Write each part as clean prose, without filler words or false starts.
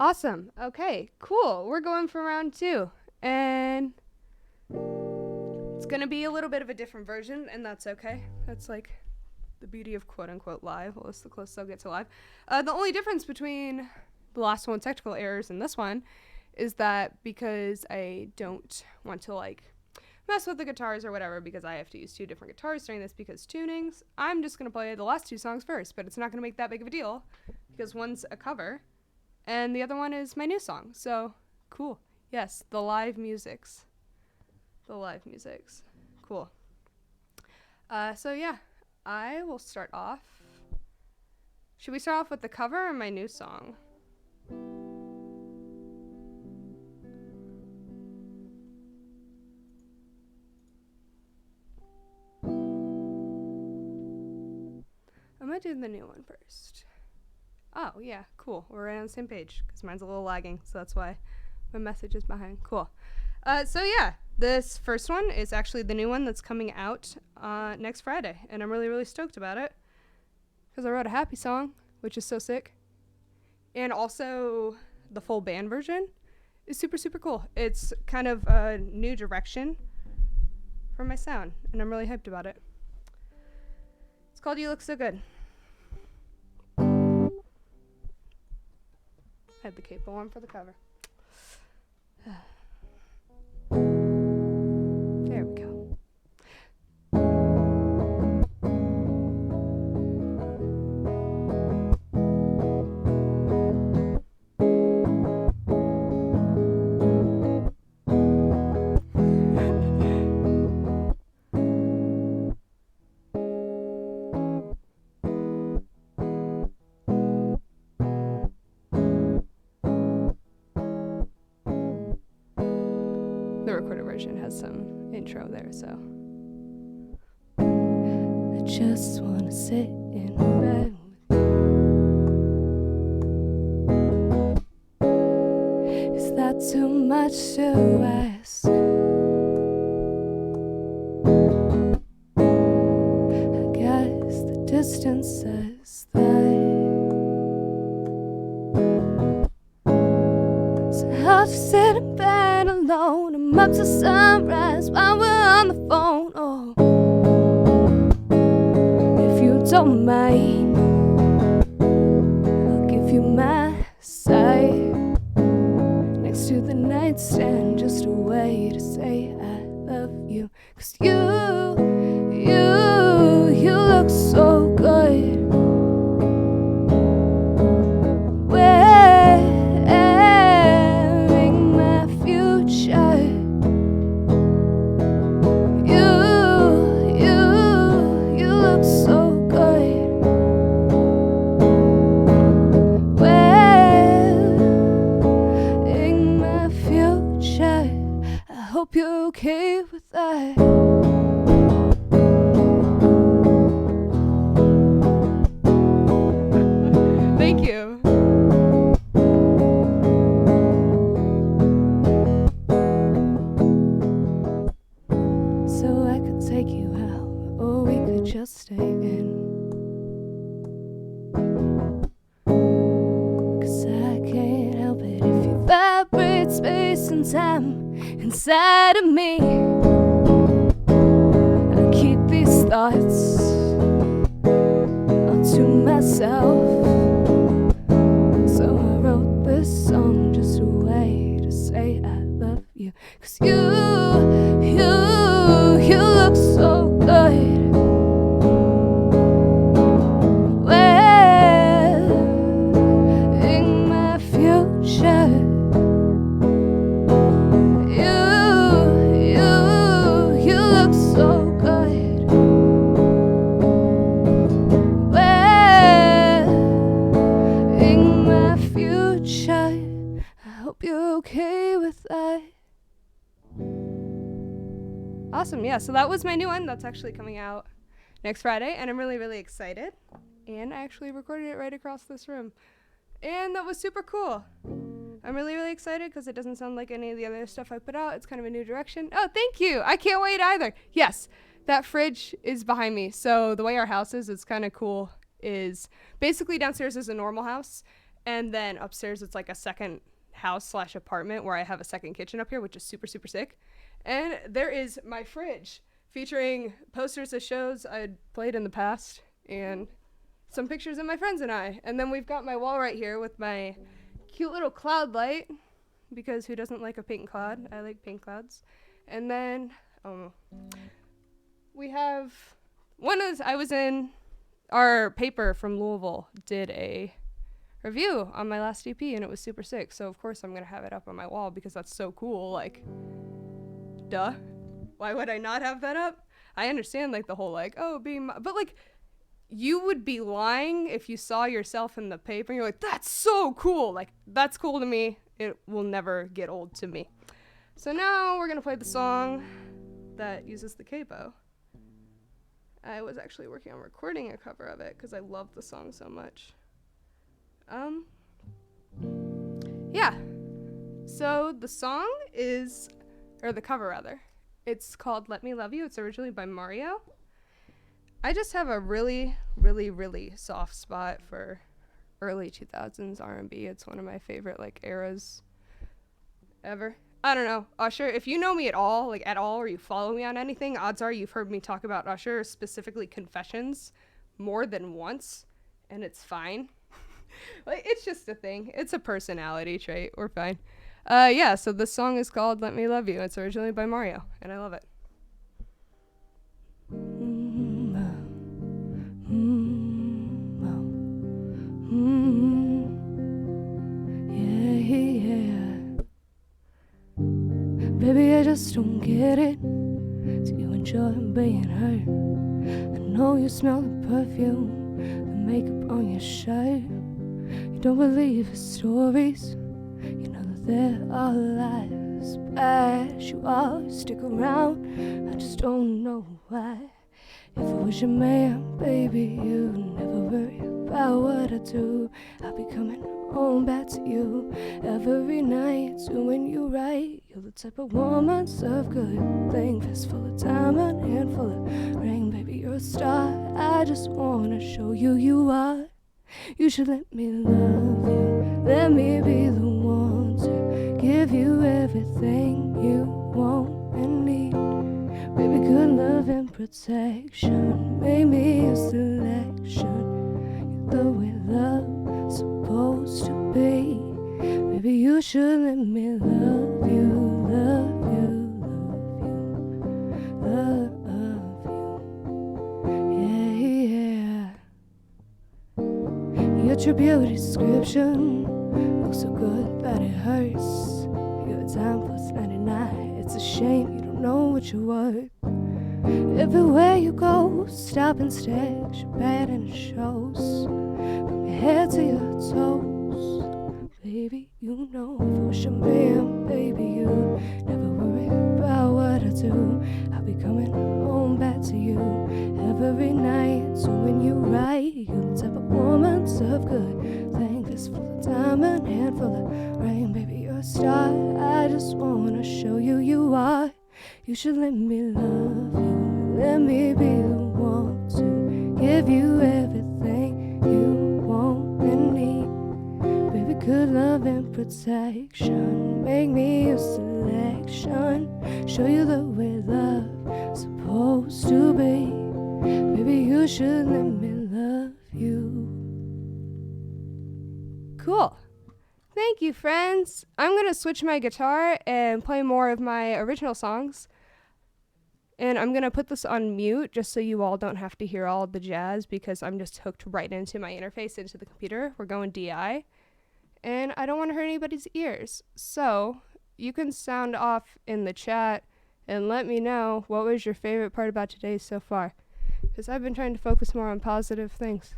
Awesome. Okay, cool. We're going for round 2. And it's going to be a little bit of a different version, and that's okay. That's like the beauty of quote-unquote live. Well, it's the closest I'll get to live. The only difference between the last one, technical errors, and this one is that because I don't want to, like, mess with the guitars or whatever because I have to use 2 different guitars during this because tunings, I'm just going to play the last 2 songs first, but it's not going to make that big of a deal because one's a cover and the other one is my new song. So, cool. Yes, the live musics. The live musics. Cool. So yeah, I will start off. Should we start off with the cover or my new song? I'm gonna do the new one first. Oh, yeah, cool. We're right on the same page, because mine's a little lagging, so that's why my message is behind. Cool. So yeah, this first one is actually the new one that's coming out next Friday, and I'm really, really stoked about it, because I wrote a happy song, which is so sick. And also, the full band version is super, super cool. It's kind of a new direction for my sound, and I'm really hyped about it. It's called You Look So Good. I had the capo on for the cover. There we go. The recorded version has some intro there, so. I just wanna sit in bed with you. Is that too much to ask? I guess the distance says that. So I'll just sit in bed alone. I'm up to sunrise while we're on the phone. Oh, if you don't mind, I'll give you my side next to the nightstand, just a way to say I love you. 'Cause you look so good. Hope you're okay with that. Thank you. So I could take you out, or we could just stay in. 'Cause I can't help it if you vibrate space and time inside of me. I keep these thoughts all to myself. So I wrote this song just a way to say I love you. 'Cause you look so good. Wearing my future. Okay with that. Awesome, yeah, so that was my new one. That's actually coming out next Friday, and I'm really, really excited. And I actually recorded it right across this room. And that was super cool. I'm really, really excited because it doesn't sound like any of the other stuff I put out. It's kind of a new direction. Oh, thank you. I can't wait either. Yes, that fridge is behind me. So the way our house is, it's kind of cool, is basically downstairs is a normal house. And then upstairs, it's like a second house slash apartment where I have a second kitchen up here, which is super, super sick. And there is my fridge featuring posters of shows I'd played in the past and some pictures of my friends and I. And then we've got my wall right here with my cute little cloud light, because who doesn't like a pink cloud? I like pink clouds. And then we have I was in our paper from Louisville did a review on my last EP and it was super sick. So of course I'm going to have it up on my wall because that's so cool. Like, duh. Why would I not have that up? I understand like the whole like, oh, but like you would be lying if you saw yourself in the paper and you're like, that's so cool. Like, that's cool to me. It will never get old to me. So now we're going to play the song that uses the capo. I was actually working on recording a cover of it because I love the song so much. Yeah. So the song is, or the cover rather, it's called Let Me Love You. It's originally by Mario. I just have a really, really, really soft spot for early 2000s R&B. It's one of my favorite like eras ever. I don't know. Usher, if you know me at all, or you follow me on anything, odds are you've heard me talk about Usher, specifically Confessions, more than once, and it's fine. Like, it's just a thing. It's a personality trait. We're fine. Yeah, so the song is called Let Me Love You. It's originally by Mario, and I love it. Baby, I just don't get it. Do you enjoy being hurt? I know you smell the perfume, the makeup on your shirt. You don't believe his stories. You know that there are lies. But you always stick around. I just don't know why. If I was your man, baby, you'd never worry about what I do. I'll be coming home back to you every night, doing you right. You're the type of woman, serve good thing, fist full of diamond, hand full of ring. Baby, you're a star. I just wanna show you you are. You should let me love you. Let me be the one to give you everything you want and need. Baby, good love and protection, make me a selection. You're the way love's supposed to be. Baby, you should let me love you, love you, love you, yeah, yeah. Your true beauty description looks so good that it hurts. Your time plus 99, it's a shame you don't know what you're worth. Everywhere you go, stop and stare, you're bad and it shows. From your head to your toes, baby, you know if I was your man, baby, you never worry about what I do. I'll be coming home back to you every night, doing you right. You're the type of woman, serve good thing, fist full of diamond, hand full of rain. Baby, you're a star. I just wanna show you you are. You should let me love you. Let me be the one to give you everything you want and need. Baby, good love and protection, make me a selection. Show you the way love's supposed to be. Baby, you should let me love you. Cool. Thank you, friends. I'm going to switch my guitar and play more of my original songs. And I'm going to put this on mute just so you all don't have to hear all the jazz because I'm just hooked right into my interface into the computer. We're going DI. And I don't want to hurt anybody's ears. So you can sound off in the chat and let me know what was your favorite part about today so far. Because I've been trying to focus more on positive things.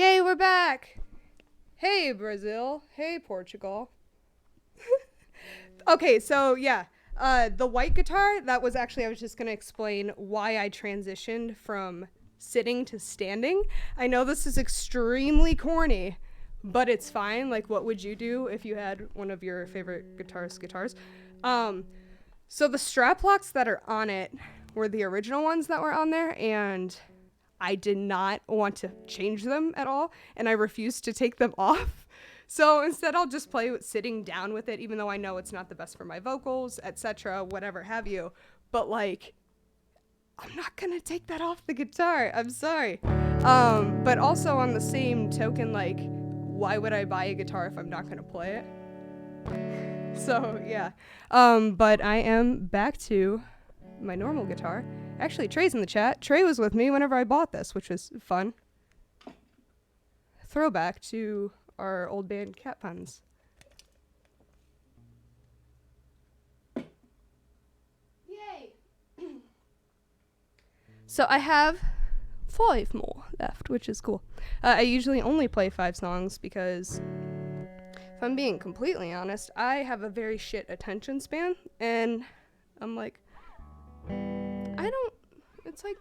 Yay, we're back! Hey, Brazil. Hey, Portugal. Okay, so yeah. The white guitar, that was actually, I was just going to explain why I transitioned from sitting to standing. I know this is extremely corny, but it's fine. Like, what would you do if you had one of your favorite guitars? So the strap locks that are on it were the original ones that were on there, and I did not want to change them at all, and I refused to take them off. So instead, I'll just play with sitting down with it, even though I know it's not the best for my vocals, etc., whatever have you. But, like, I'm not going to take that off the guitar. I'm sorry. But also on the same token, like, why would I buy a guitar if I'm not going to play it? So, yeah. But I am back to my normal guitar. Actually, Trey's in the chat. Trey was with me whenever I bought this, which was fun. Throwback to our old band Cat Puns. Yay! So I have 5 more left, which is cool. I usually only play 5 songs because, if I'm being completely honest, I have a very shit attention span, and I'm like, it's like,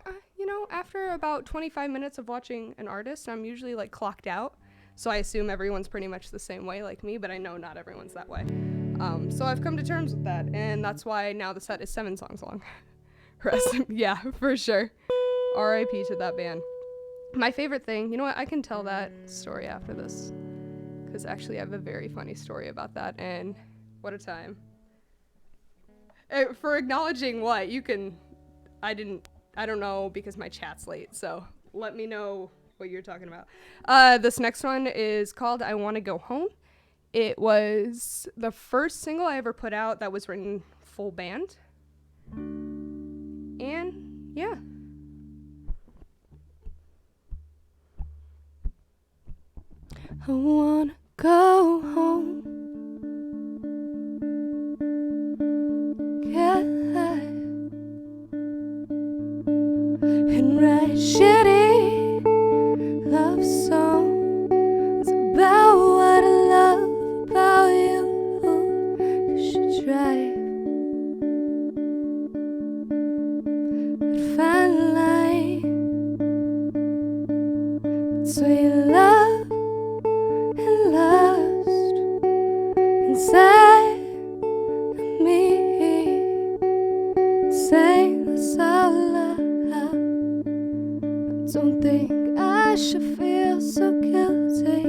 after about 25 minutes of watching an artist, I'm usually like clocked out. So I assume everyone's pretty much the same way like me, but I know not everyone's that way. So I've come to terms with that, and that's why now the set is 7 songs long. Yeah, for sure. R.I.P. to that band. My favorite thing, you know what, I can tell that story after this, because actually I have a very funny story about that, and what a time. For acknowledging what, you can, I don't know, because my chat's late, so let me know what you're talking about. This next one is called I Want to Go Home. It was the first single I ever put out that was written full band. And yeah. I wanna go home. Yeah. And write shitty love songs about what I love about you. You should try. But fine line between love and lust inside of me. Say that's all I have. Don't think I should feel so guilty.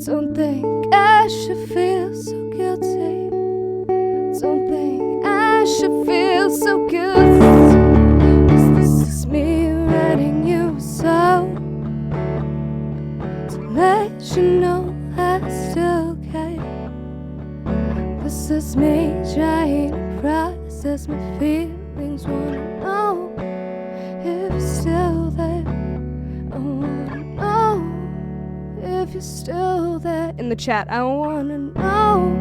Don't think I should feel so guilty. Don't think I should feel so guilty. 'Cause this is me writing you a song to let you know I still care. This is me trying to process my feelings. Wanna know if you're still there. I wanna know if you're still there. In the chat, I wanna know.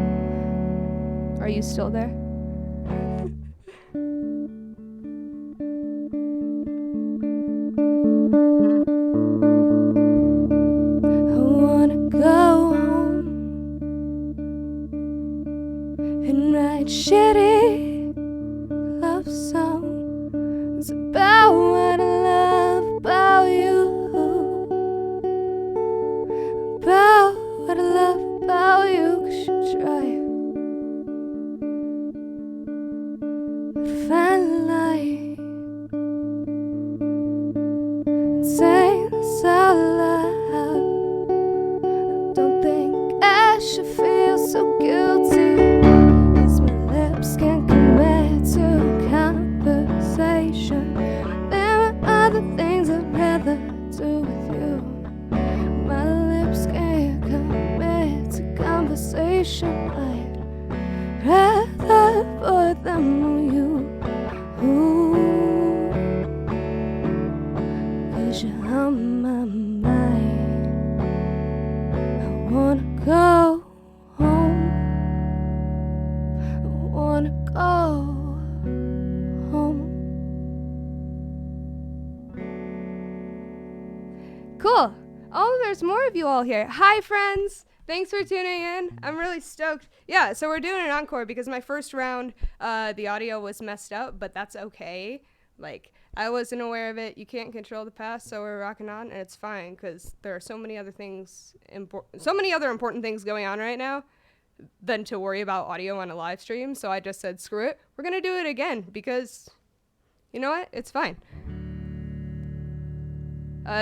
Are you still there? I wanna go home and write shitty love songs about what I love about you. About what I love about you. 'Cause you try. But fine line and say that's all I have. I don't think I should feel so guilty. 'Cause my lips can't commit to conversation. There are other things I'd rather do with you. My lips can't commit to conversation. I'd rather avoid them on you. Ooh, 'cause you're on my mind. I wanna go home. I wanna go home. Cool. Oliver more of you all here. Hi, friends. Thanks for tuning in. I'm really stoked. Yeah, so we're doing an encore because my first round, the audio was messed up, but that's okay. Like, I wasn't aware of it. You can't control the past, so we're rocking on, and it's fine because there are so many other things, so many other important things going on right now than to worry about audio on a live stream. So I just said, screw it. We're going to do it again because, you know what? It's fine.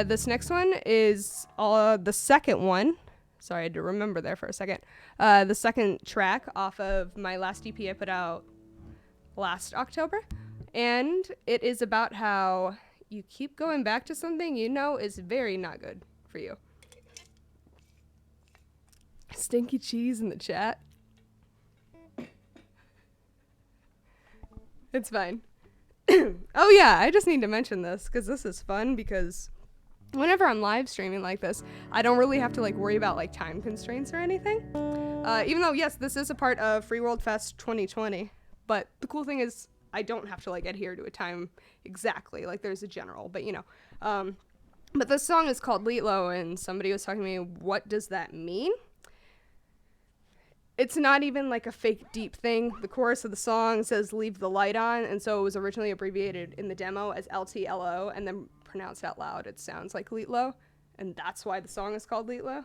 This next one is the second one. Sorry, I had to remember there for a second. The second track off of my last EP I put out last October. And it is about how you keep going back to something you know is very not good for you. Stinky cheese in the chat. It's fine. Oh yeah, I just need to mention this because this is fun because whenever I'm live streaming like this, I don't really have to like worry about like time constraints or anything. Even though, yes, this is a part of Free World Fest 2020, but the cool thing is I don't have to like adhere to a time exactly. Like there's a general, but you know. But this song is called Leetlo, and somebody was talking to me, what does that mean? It's not even like a fake deep thing. The chorus of the song says leave the light on, and so it was originally abbreviated in the demo as LTLO, and then pronounced out loud it sounds like Leetlo, and that's why the song is called Leetlo.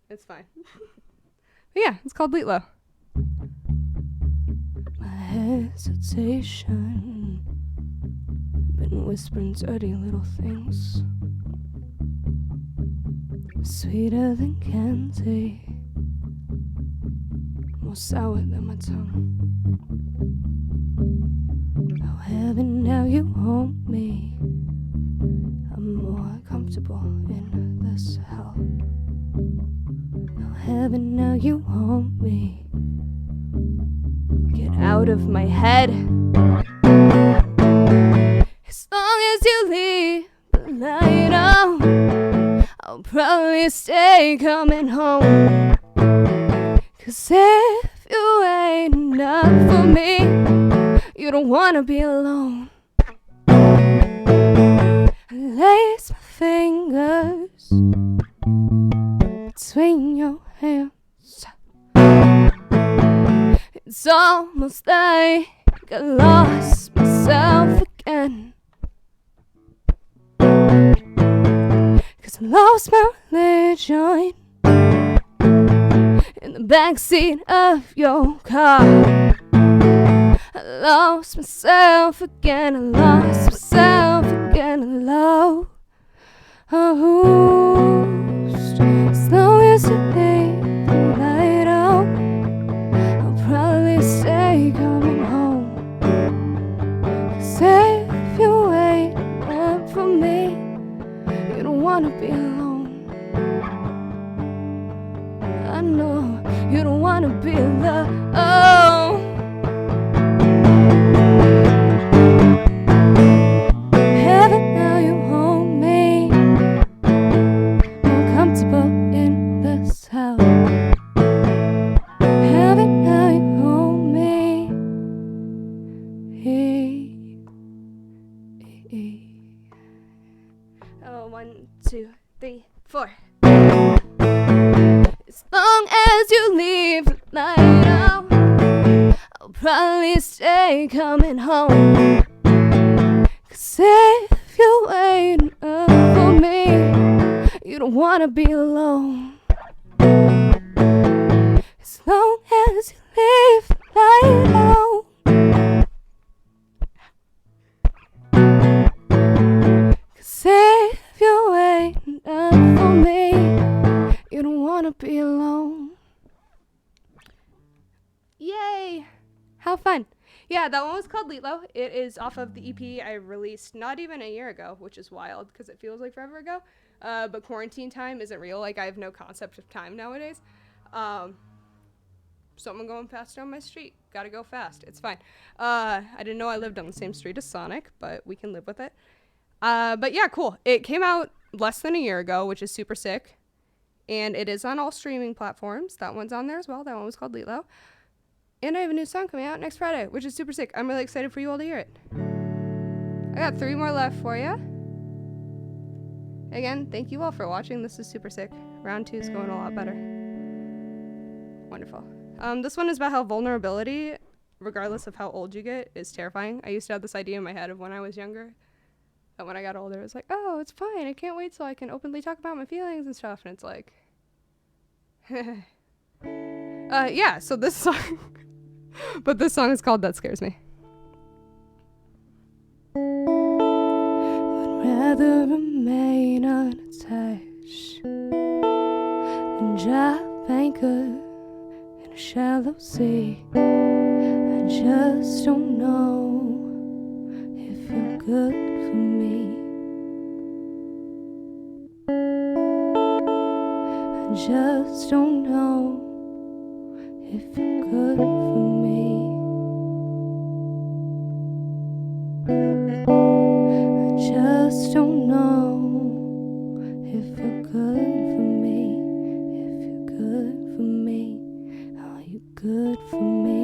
It's fine. But yeah, it's called Leetlo. My hesitation, been whispering dirty little things, sweeter than candy, more sour than my tongue. Oh heaven, now you hold me, I'm more comfortable in this hell. Oh heaven, now you hold me, get out of my head. As long as you leave the light on, I'll probably stay coming home. 'Cause if you ain't enough for me, you don't wanna be alone. I lace my fingers between your hands. It's almost like I lost myself again. 'Cause I lost my religion in the backseat of your car. I lost myself again, I lost myself again, I lost. As long as you leave the light on, I'll probably stay coming home. 'Cause if you wait up for me, you don't wanna be alone. I know you don't wanna be alone. Heaven, now you hold me, more comfortable in this hell. Heaven, now you hold me. Oh, 1, 2, 3, 4. As long as you leave the light on, I'll probably stay coming home. 'Cause if you ain't up for me, you don't wanna be alone. As long as you leave the light on. 'Cause if you ain't up for me, you don't wanna be alone. Yay! How fun. Yeah, that one was called Leetlo. It is off of the EP I released not even a year ago, which is wild because it feels like forever ago. But quarantine time isn't real. Like, I have no concept of time nowadays. Someone going fast down my street. Gotta go fast. It's fine. I didn't know I lived on the same street as Sonic, but we can live with it. But yeah, cool. It came out less than a year ago, which is super sick. And it is on all streaming platforms. That one's on there as well. That one was called Leetlo. And I have a new song coming out next Friday, which is super sick. I'm really excited for you all to hear it. I got 3 more left for you. Again, thank you all for watching. This is super sick. Round 2 is going a lot better. Wonderful. This one is about how vulnerability, regardless of how old you get, is terrifying. I used to have this idea in my head of when I was younger, that when I got older, it was like, oh, it's fine. I can't wait till I can openly talk about my feelings and stuff. And it's like, yeah, so this song, but this song is called That Scares Me. Would rather remain unattached than drive anchor in a shallow sea. I just don't know if you're good for me. I just don't know if you're good for me. I just don't know if you're good for me. If you're good for me, are you good for me?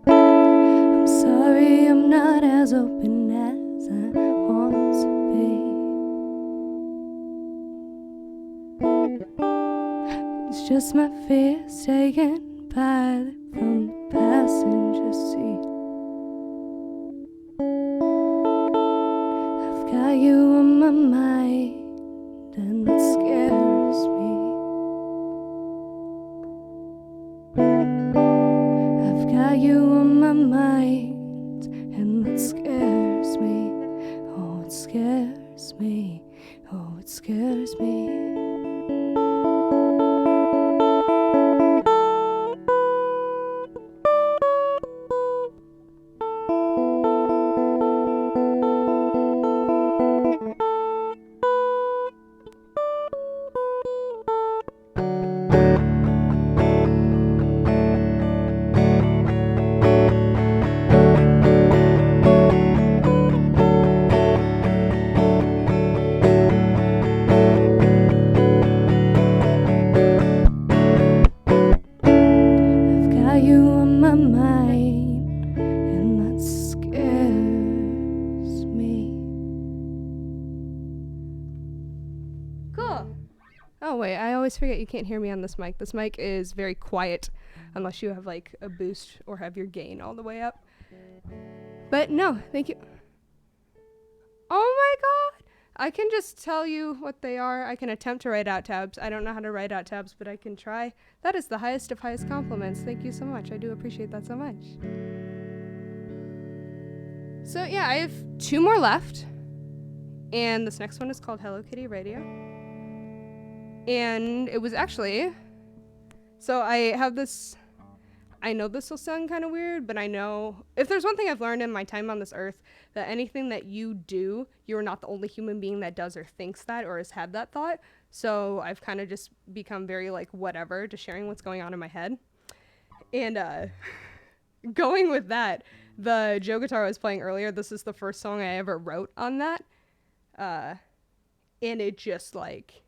I'm sorry I'm not as open as I want to be. It's just my fears taken by from the passenger seat. I've got you on my mind, and that scares me. I've got you on my mind, and that scares me. Oh, it scares me. Oh, it scares me. Oh wait, I always forget you can't hear me on this mic. This mic is very quiet unless you have like a boost or have your gain all the way up. But no, thank you. Oh my god! I can just tell you what they are. I can attempt to write out tabs. I don't know how to write out tabs, but I can try. That is the highest of highest compliments. Thank you so much. I do appreciate that so much. So yeah, I have 2 more left. And this next one is called Hello Kitty Radio. And it was actually, so I have this, I know this will sound kind of weird, but I know if there's one thing I've learned in my time on this earth, that anything that you do, you're not the only human being that does or thinks that or has had that thought. So I've kind of just become very like whatever to sharing what's going on in my head. And going with that, the Joe guitar I was playing earlier, this is the first song I ever wrote on that. And it just like,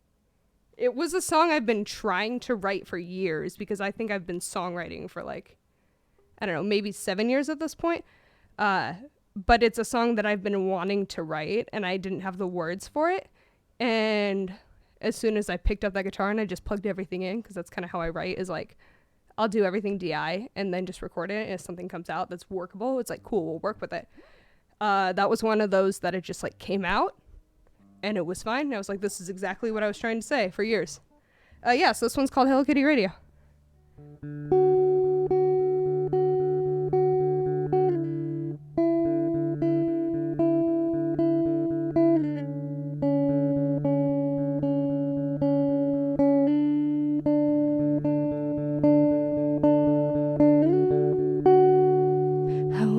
it was a song I've been trying to write for years because I think I've been songwriting for like, I don't know, maybe 7 years at this point. But it's a song that I've been wanting to write and I didn't have the words for it. And as soon as I picked up that guitar and I just plugged everything in, because that's kind of how I write, is like, I'll do everything DI and then just record it. And if something comes out that's workable, it's like, cool, we'll work with it. That was one of those that it just like came out. And it was fine. And I was like, this is exactly what I was trying to say for years. Yeah, so this one's called Hello Kitty Radio.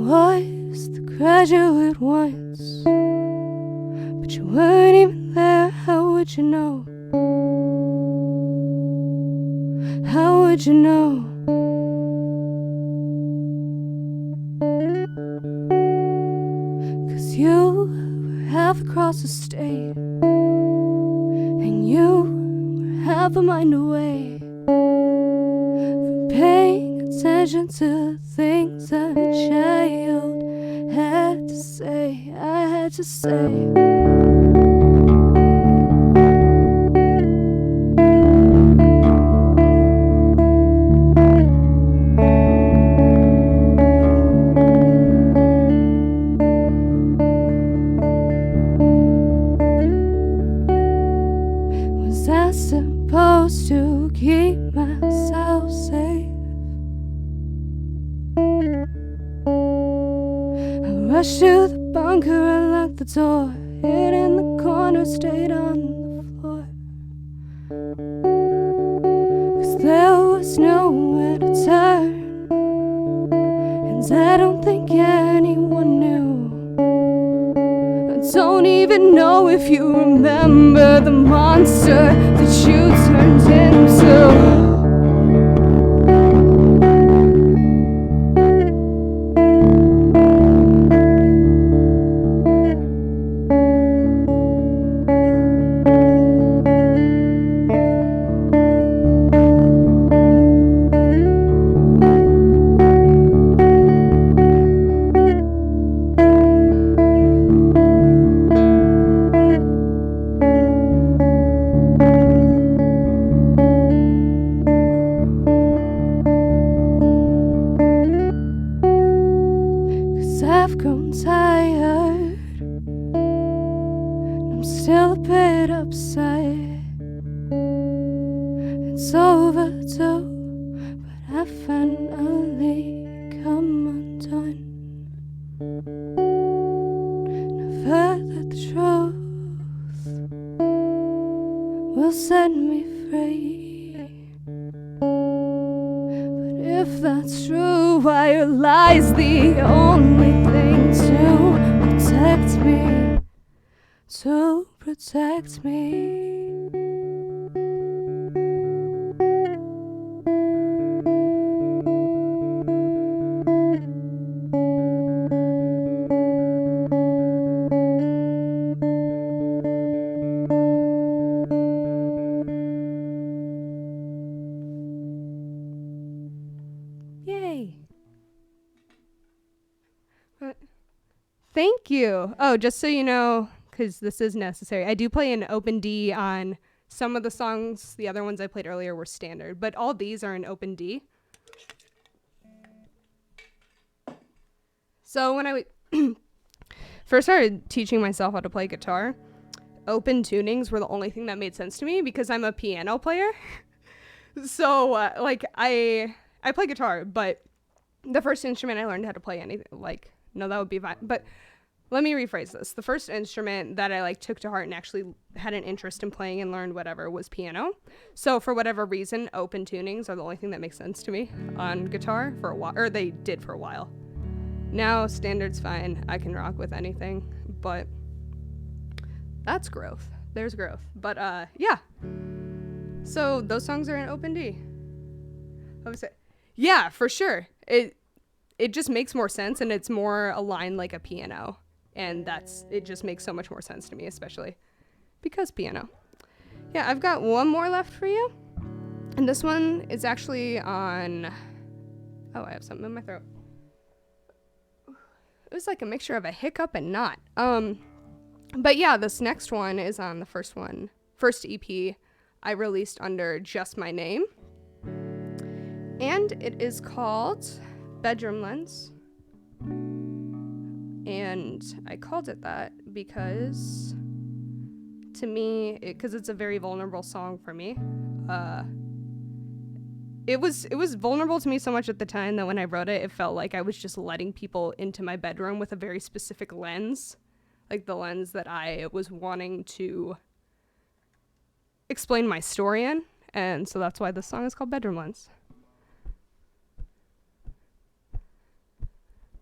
I was the graduate once, but you weren't even there. How would you know? How would you know? 'Cause you were half a across the state, and you were half a mind away from paying attention to things that a child had to say. I had to say. Was I supposed to keep myself safe? I rushed to the bunker and locked the door, hid in the corner, stayed on the floor, 'cause there was nowhere to turn, and I don't think anyone knew. I don't even know if you remember the monster that you turned into. I've grown tired, I'm still a bit upset. It's overdue, but I finally come undone. And I've heard that the truth will set me free. But if that's true, why are lies the only thing to protect me? To protect me. Yay. Thank you. Oh, just so you know, because this is necessary, I do play an open D on some of the songs. The other ones I played earlier were standard, but all these are in open D. So when I first started teaching myself how to play guitar, open tunings were the only thing that made sense to me because I'm a piano player. So I play guitar, but the first instrument I learned how to play anything, no, that would be fine. But let me rephrase this. The first instrument that I took to heart and actually had an interest in playing and learned whatever was piano. So for whatever reason, open tunings are the only thing that makes sense to me on guitar for a while, or they did for a while. Now standard's fine. I can rock with anything, but that's growth. There's growth. But yeah. So those songs are in open D. Yeah, for sure. It just makes more sense, and it's more aligned like a piano, and it just makes so much more sense to me, especially because piano. Yeah, I've got one more left for you, and this one is actually on. Oh, I have something in my throat. It was like a mixture of a hiccup and not. But yeah, this next one is on the first EP I released under just my name. And it is called Bedroom Lens. And I called it that because to me, because it's a very vulnerable song for me. It was vulnerable to me so much at the time that when I wrote it, it felt like I was just letting people into my bedroom with a very specific lens, like the lens that I was wanting to explain my story in. And so that's why this song is called Bedroom Lens.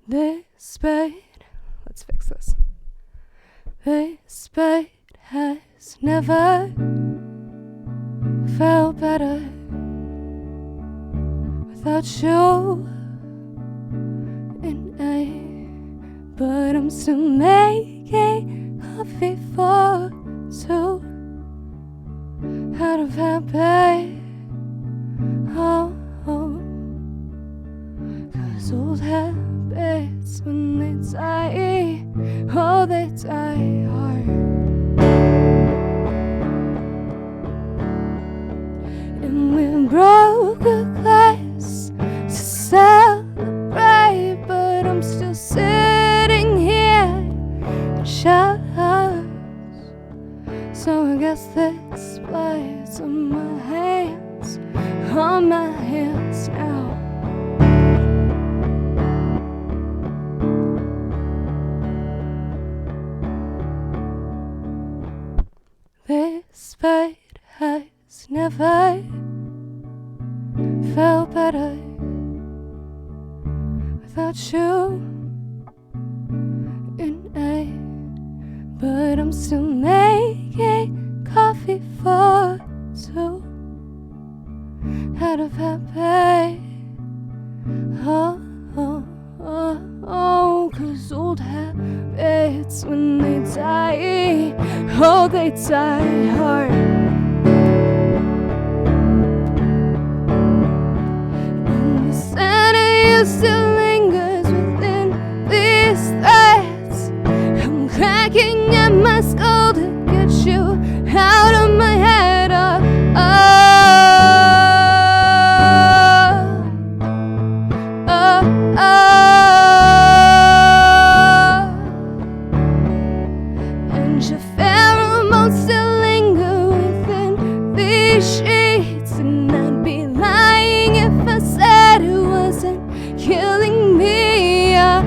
This bed, let's fix this. This bed has never felt better without you and I. But I'm still making a coffee for two out of habit. Oh, oh. 'Cause old habits, when they die, oh, they die hard. And we broke a glass to celebrate, but I'm still sitting here in shards. So I guess this blood's on my hands now. This fight has never felt better without you in it. But I'm still making coffee for two out of habit. Oh, oh, oh, oh. 'Cause old habits, when they die, oh, they die hard. And the sanity still lingers within these threads. I'm cracking at my skull to get you out of my head. Oh, oh, oh. And your pheromones still linger within these sheets. And I'd be lying if I said it wasn't killing me. Oh,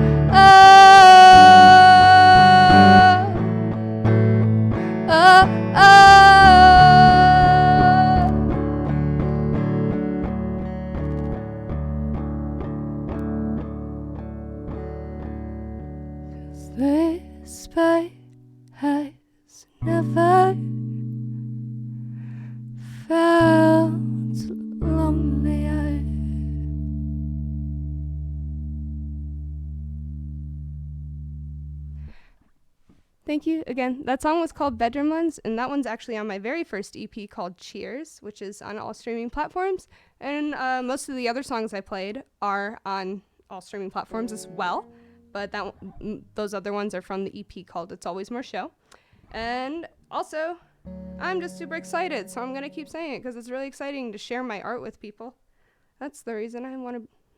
oh, oh. 'Cause this fight has never felt lonelier. Thank you again. That song was called Bedroom Lens, and that one's actually on my very first EP called Cheers, which is on all streaming platforms. And most of the other songs I played are on all streaming platforms as well. But those other ones are from the EP called It's Always More Show. And also, I'm just super excited, so I'm going to keep saying it because it's really exciting to share my art with people. That's the reason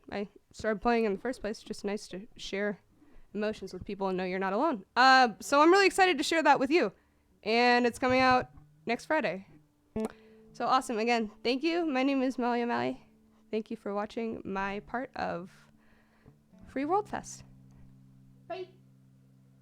I started playing in the first place. It's just nice to share emotions with people and know you're not alone. So I'm really excited to share that with you. And it's coming out next Friday. So awesome. Again, thank you. My name is Molly O'Malley. Thank you for watching my part of Free World Fest. Bye.